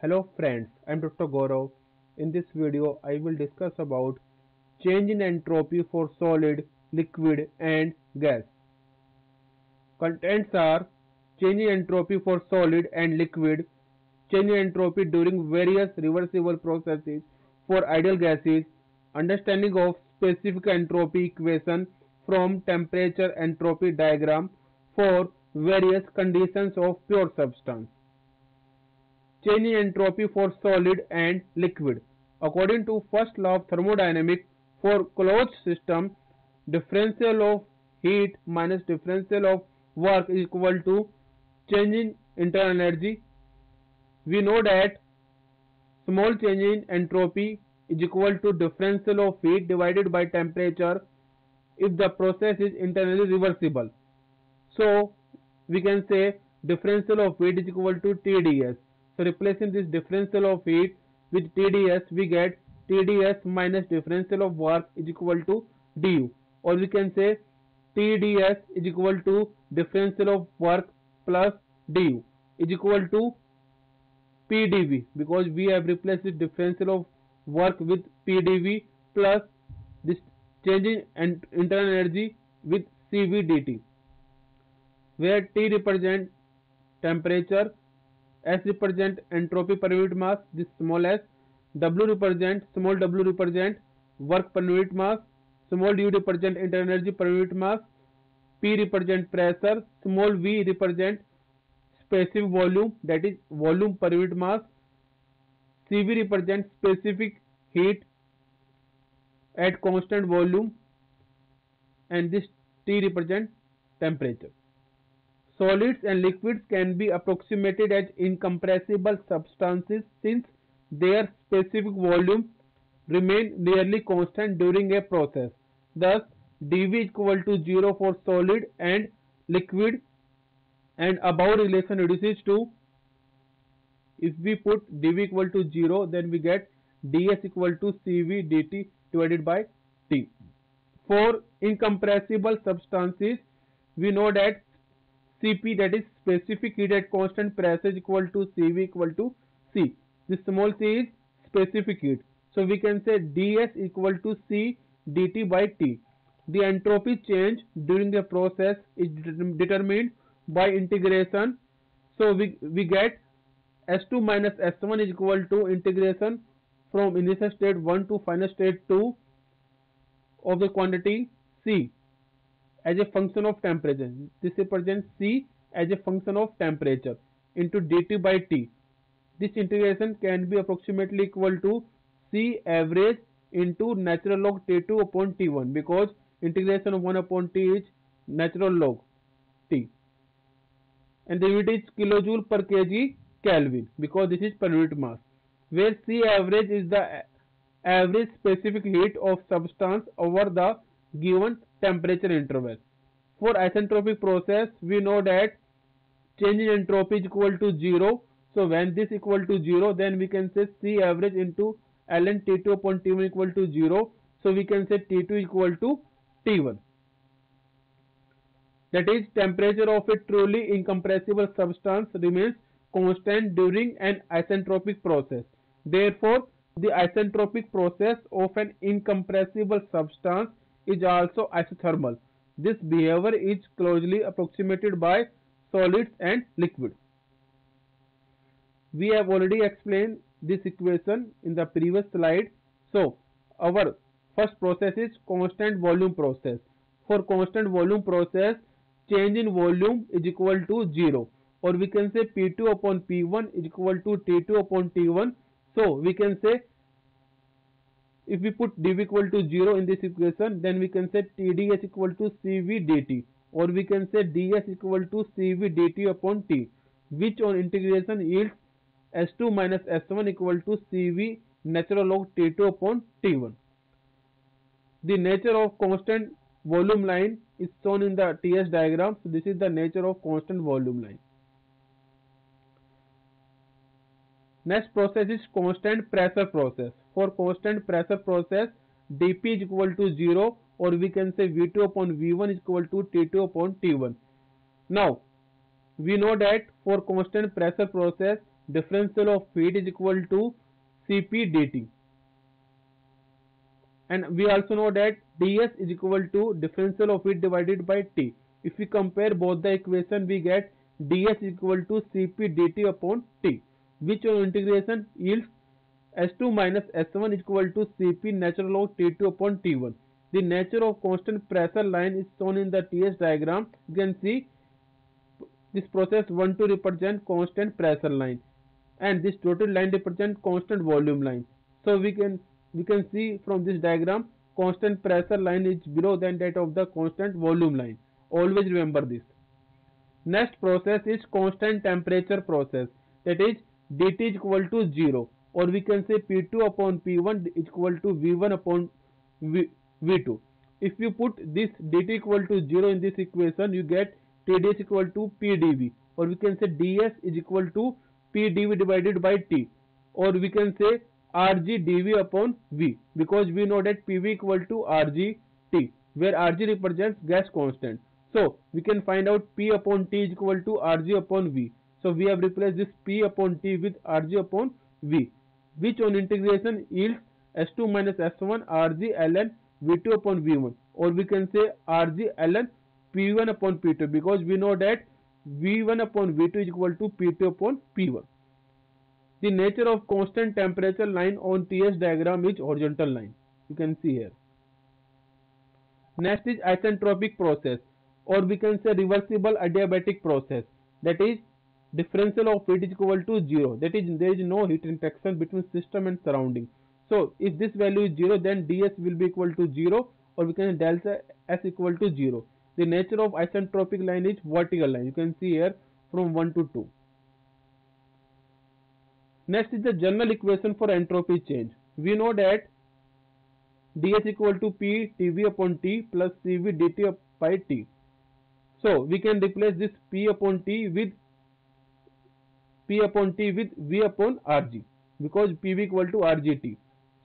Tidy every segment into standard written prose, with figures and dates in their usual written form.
Hello friends, I am Dr. Gaurav. In this video, I will discuss about change in entropy for solid, liquid and gas. Contents are change in entropy for solid and liquid, change in entropy during various reversible processes for ideal gases, understanding of specific entropy equation from temperature entropy diagram for various conditions of pure substance. Change in entropy for solid and liquid. According to first law of thermodynamics, for closed system, differential of heat minus differential of work is equal to change in internal energy. We know that small change in entropy is equal to differential of heat divided by temperature if the process is internally reversible. So we can say differential of heat is equal to TdS. So replacing this differential of heat with TdS, we get TdS minus differential of work is equal to du, or we can say TdS is equal to differential of work plus du is equal to PdV, because we have replaced this differential of work with PdV plus this changing internal energy with CV dt, where T represent temperature, S represent entropy per unit mass, this small s, small w represent work per unit mass, small u represent internal energy per unit mass, P represent pressure, small v represent specific volume, that is volume per unit mass, CV represent specific heat at constant volume, and this T represent temperature. Solids and liquids can be approximated as incompressible substances since their specific volume remain nearly constant during a process. Thus, dV is equal to 0 for solid and liquid, and above relation reduces to, if we put dV equal to 0, then we get ds equal to cv dt divided by T. For incompressible substances, we know that Cp, that is specific heat at constant pressure, is equal to Cv equal to C. This small c is specific heat. So we can say ds equal to C dt by T. The entropy change during the process is determined by integration. So we get S2 minus S1 is equal to integration from initial state 1 to final state 2 of the quantity C as a function of temperature. This represents C as a function of temperature into dt by T. This integration can be approximately equal to C average into natural log T2 upon T1, because integration of 1 upon T is natural log T, and the unit is kilojoule per kg Kelvin, because this is per unit mass, where C average is the average specific heat of substance over the given temperature interval. For isentropic process, we know that change in entropy is equal to 0. So when this equal to 0, then we can say C average into ln T2 upon T1 equal to 0. So we can say T2 equal to T1. That is, temperature of a truly incompressible substance remains constant during an isentropic process. Therefore, the isentropic process of an incompressible substance is also isothermal. This behavior is closely approximated by solids and liquids. We have already explained this equation in the previous slide. So, our first process is constant volume process. For constant volume process, change in volume is equal to 0, or we can say P2 upon P1 is equal to T2 upon T1. So, we can say, if we put dV equal to 0 in this equation, then we can say TdS equal to Cv dt, or we can say ds equal to Cv dt upon T, which on integration yields S2 minus S1 equal to Cv natural log T2 upon T1. The nature of constant volume line is shown in the TS diagram. So this is the nature of constant volume line. Next process is constant pressure process. For constant pressure process, dP is equal to 0, or we can say V2 upon V1 is equal to T2 upon T1. Now, we know that for constant pressure process, differential of heat is equal to Cp dt. And we also know that ds is equal to differential of heat divided by T. If we compare both the equation, we get ds is equal to Cp dt upon T, which on integration yields S2 minus S1 is equal to Cp natural log T2 upon T1. The nature of constant pressure line is shown in the TS diagram. You can see this process 1 to represent constant pressure line, and this dotted line represent constant volume line. So we can see from this diagram constant pressure line is below than that of the constant volume line. Always remember this. Next process is constant temperature process, that is dT is equal to 0, or we can say P2 upon P1 is equal to V1 upon V2. If you put this dT equal to 0 in this equation, you get TdS equal to PdV, or we can say ds is equal to PdV divided by T, or we can say Rg dV upon V, because we know that PV equal to Rg T, where Rg represents gas constant. So we can find out P upon T is equal to Rg upon V. So we have replaced this P upon T with Rg upon V, which on integration yields S2 minus S1 Rg ln V2 upon V1, or we can say Rg ln P1 upon P2, because we know that V1 upon V2 is equal to P2 upon P1. The nature of constant temperature line on TS diagram is horizontal line. You can see here. Next is isentropic process, or we can say reversible adiabatic process, that is differential of heat is equal to 0, that is there is no heat interaction between system and surrounding. So if this value is 0, then ds will be equal to 0, or we can say delta S equal to 0. The nature of isentropic line is vertical line. You can see here from 1 to 2. Next is the general equation for entropy change. We know that ds equal to P Tv upon T plus Cv dt by T. So we can replace this P upon T with V upon Rg, because Pv equal to Rgt.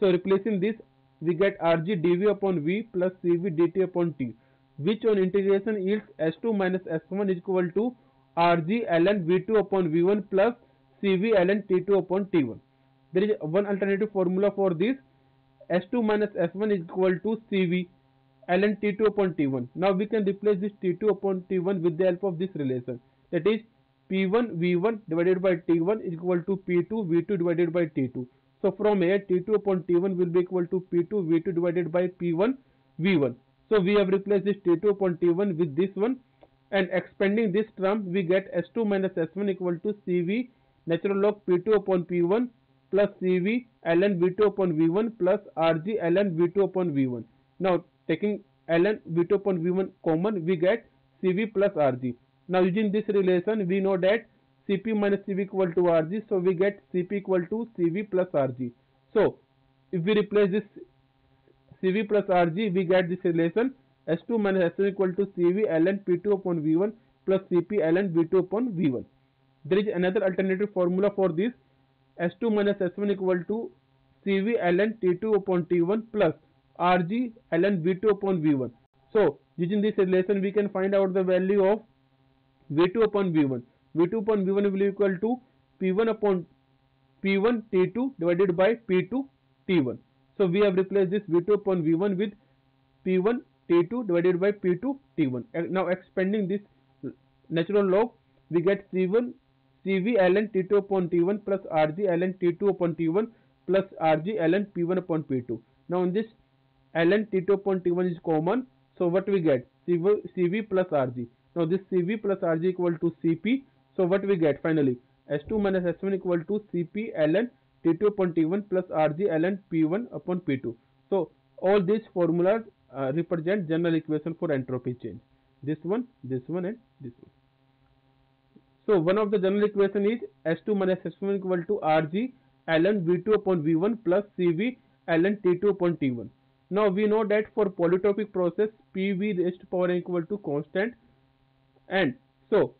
So replacing this, we get Rg dV upon V plus Cv dt upon T, which on integration yields S2 minus S1 is equal to Rg ln V2 upon V1 plus Cv ln T2 upon T1. There is one alternative formula for this. S2 minus S1 is equal to Cv ln T2 upon T1. Now we can replace this T2 upon T1 with the help of this relation. That is P1 V1 divided by T1 is equal to P2 V2 divided by T2. So from here T2 upon T1 will be equal to P2 V2 divided by P1 V1. So we have replaced this T2 upon T1 with this one, and expanding this term we get S2 minus S1 equal to Cv natural log P2 upon P1 plus Cv ln V2 upon V1 plus Rg ln V2 upon V1. Now taking ln V2 upon V1 common, we get Cv plus Rg. Now using this relation, we know that Cp minus Cv equal to Rg, so we get Cp equal to Cv plus Rg. So if we replace this Cv plus Rg, we get this relation S2 minus S1 equal to Cv ln P2 upon V1 plus Cp ln V2 upon V1. There is another alternative formula for this. S2 minus S1 equal to Cv ln T2 upon T1 plus Rg ln V2 upon V1. So using this relation, we can find out the value of V2 upon V1. V2 upon V1 will be equal to P1 upon P1 T2 divided by P2 T1. So we have replaced this V2 upon V1 with P1 T2 divided by P2 T1. Now expanding this natural log, we get C1 Cv ln T2 upon T1 plus Rg ln T2 upon T1 plus Rg ln P1 upon P2. Now in this ln T2 upon T1 is common, so what we get? Cv plus Rg. Now this Cv plus Rg equal to Cp. So what we get finally? S2 minus S1 equal to Cp ln T2 upon T1 plus Rg ln P1 upon P2. So all these formulas represent general equation for entropy change. This one, and this one. So one of the general equation is S2 minus S1 equal to Rg ln V2 upon V1 plus Cv ln T2 upon T1. Now we know that for polytropic process, Pv raised to power n equal to constant, and so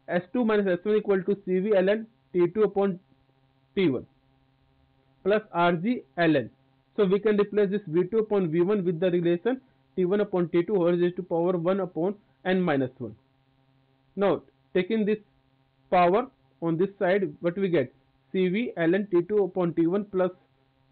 S2 minus S1 equal to Cv ln T2 upon T1 plus Rg ln. So we can replace this V2 upon V1 with the relation T1 upon T2 whole raised to power 1 upon n minus 1. Now taking this power on this side, what we get? Cv ln T2 upon T1 plus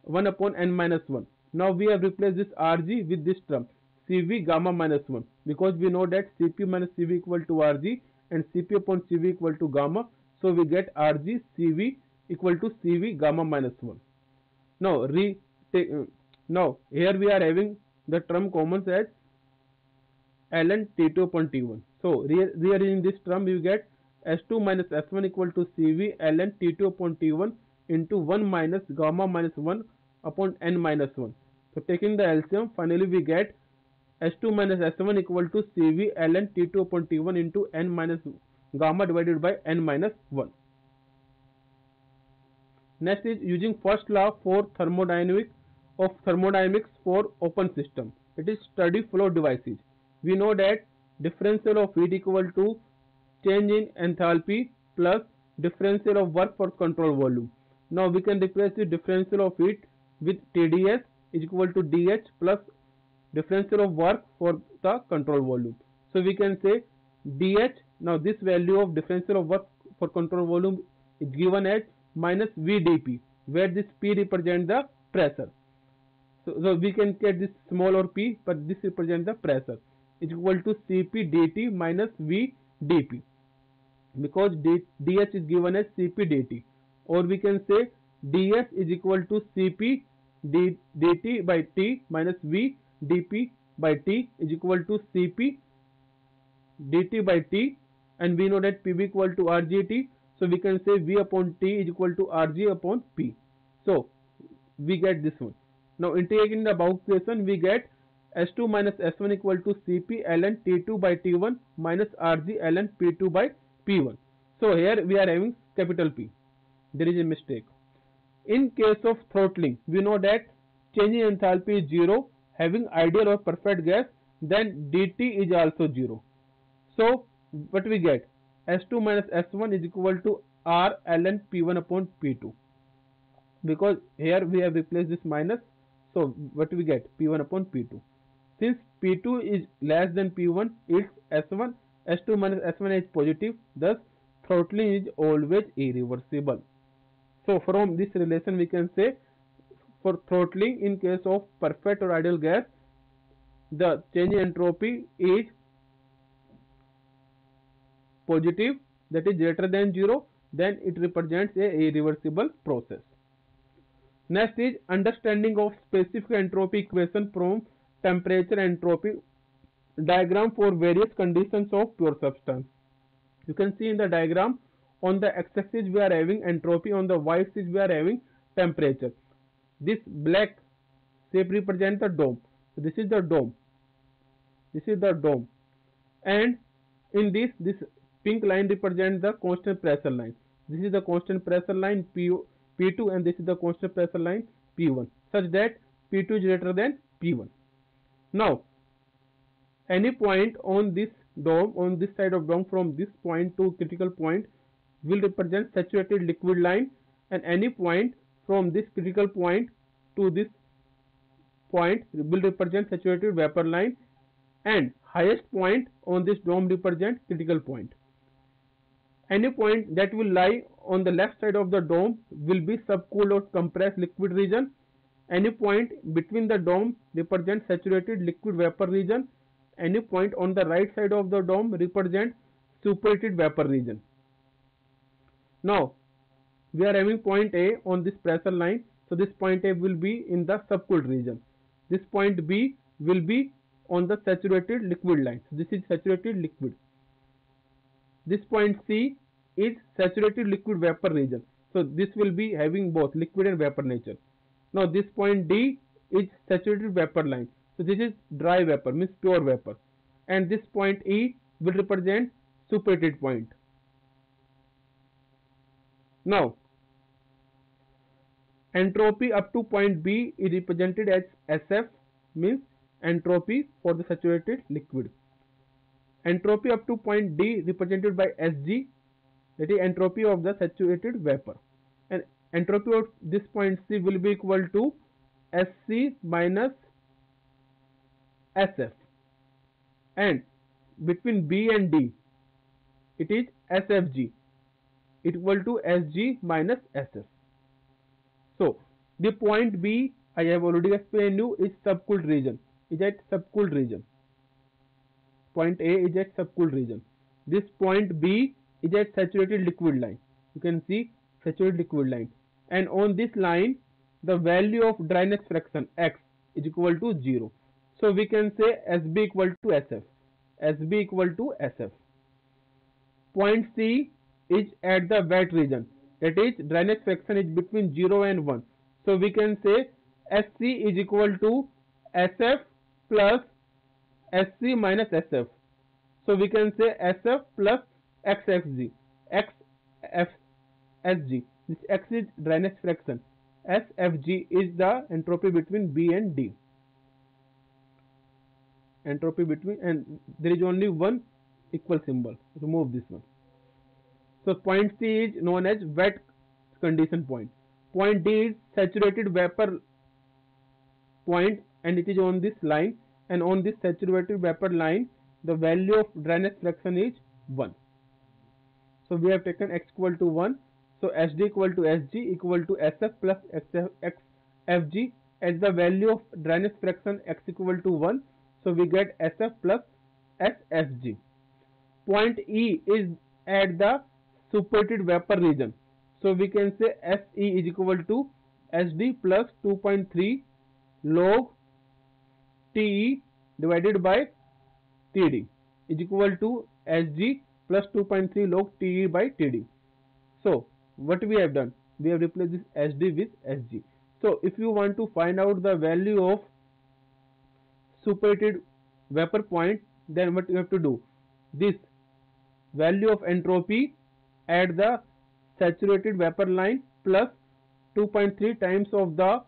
1 upon n minus 1. Now we have replaced this Rg with this term Cv gamma minus 1, because we know that Cp minus Cv equal to Rg and Cp upon Cv equal to gamma. So we get Rg Cv equal to Cv gamma minus 1. Now now here we are having the term common as ln T2 upon T1. So rearranging this term, you get S2 minus S1 equal to Cv ln T2 upon T1 into 1 minus gamma minus 1 upon n minus 1. So taking the LCM, finally we get S2 minus S1 equal to Cv ln T2 upon T1 into n minus gamma divided by n minus 1. Next is using first law for thermodynamics for open system. It is steady flow devices. We know that differential of heat equal to change in enthalpy plus differential of work for control volume. Now we can replace the differential of heat with TdS is equal to dH plus differential of work for the control volume. So we can say dH. Now this value of differential of work for control volume is given as minus VdP, where this P represents the pressure. So we can get this small or P, but this represents the pressure. Is equal to Cp dt minus V dP, because dH is given as Cp dt, or we can say dS is equal to Cp dt by T minus V dP by T is equal to Cp dt by T, and we know that Pb equal to Rgt, so we can say V upon T is equal to Rg upon P. So we get this one. Now integrating the above equation, we get S2 minus S1 equal to Cp ln T2 by T1 minus Rg ln P2 by P1. So here we are having capital P. There is a mistake. In case of throttling, we know that change in enthalpy is 0, having ideal or perfect gas, then dt is also 0. So what we get? S2 minus S1 is equal to R ln P1 upon P2. Because here we have replaced this minus, so what we get? P1 upon P2. Since P2 is less than P1, its S2 minus S1 is positive, thus throttling is always irreversible. So from this relation we can say, for throttling in case of perfect or ideal gas, the change in entropy is positive, that is greater than 0, then it represents a irreversible process. Next is understanding of specific entropy equation from temperature entropy diagram for various conditions of pure substance. You can see in the diagram, on the x-axis we are having entropy, on the y-axis we are having temperature. This black shape represents the dome. So this is the dome. This is the dome, and in this pink line represents the constant pressure line. This is the constant pressure line P2, and this is the constant pressure line P1, such that P2 is greater than P1. Now any point on this dome, on this side of dome, from this point to critical point will represent saturated liquid line, and any point from this critical point to this point will represent saturated vapor line, and highest point on this dome represent critical point. Any point that will lie on the left side of the dome will be subcooled or compressed liquid region. Any point between the dome represents saturated liquid vapor region. Any point on the right side of the dome represents superheated vapor region. Now we are having point A on this pressure line, so this point A will be in the subcooled region. This point B will be on the saturated liquid line. So this is saturated liquid. This point C is saturated liquid vapor region. So this will be having both liquid and vapor nature. Now this point D is saturated vapor line. So this is dry vapor, means pure vapor. And this point E will represent superheated point. Now entropy up to point B is represented as SF, means entropy for the saturated liquid. Entropy up to point D represented by Sg, that is entropy of the saturated vapor, and entropy of this point C will be equal to Sc minus Sf, and between B and D it is Sfg. equal to Sg minus Sf. So the point B, I have already explained you, is subcooled region, is at subcooled region. Point A is at subcooled region. This point B is at saturated liquid line. You can see saturated liquid line. And on this line, the value of dryness fraction X is equal to 0. So we can say Sb equal to Sf. Sb equal to Sf. Point C is at the wet region. That is, dryness fraction is between 0 and 1. So we can say Sc is equal to Sf plus Sc minus Sf. So we can say Sf plus Xfg. Xfsg. This X is dryness fraction. Sfg is the entropy between B and D. Entropy between, and there is only one equal symbol. Remove this one. So point C is known as wet condition point. Point D is saturated vapor point, and it is on this line, and on this saturated vapor line the value of dryness fraction is 1. So we have taken X equal to 1. So Sd equal to Sg equal to Sf plus Xfg. As the value of dryness fraction X equal to 1, so we get Sf plus Sfg. Point E is at the superheated vapor region. So we can say Se is equal to Sd plus 2.3 log Te divided by Td is equal to Sg plus 2.3 log Te by Td. So what we have done? We have replaced this Sd with Sg. So if you want to find out the value of superheated vapor point, then what you have to do? This value of entropy at the saturated vapor line plus 2.3 times of the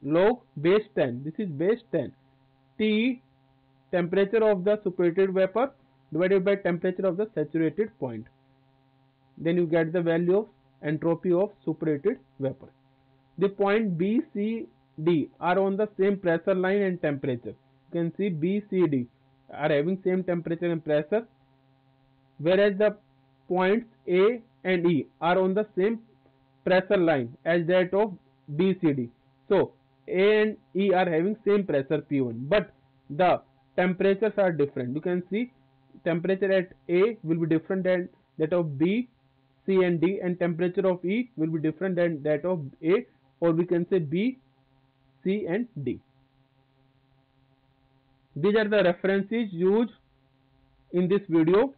log base 10. This is base 10. T, temperature of the superheated vapor, divided by temperature of the saturated point. Then you get the value of entropy of superheated vapor. The point B, C, D are on the same pressure line and temperature. You can see B, C, D are having same temperature and pressure, whereas the points A and E are on the same pressure line as that of B, C, D. So A and E are having same pressure P1, but the temperatures are different. You can see temperature at A will be different than that of B, C and D, and temperature of E will be different than that of A, or we can say B, C and D. These are the references used in this video.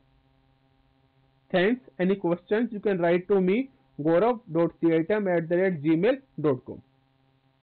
Thanks. Any questions you can write to me gaurav.citem@gmail.com.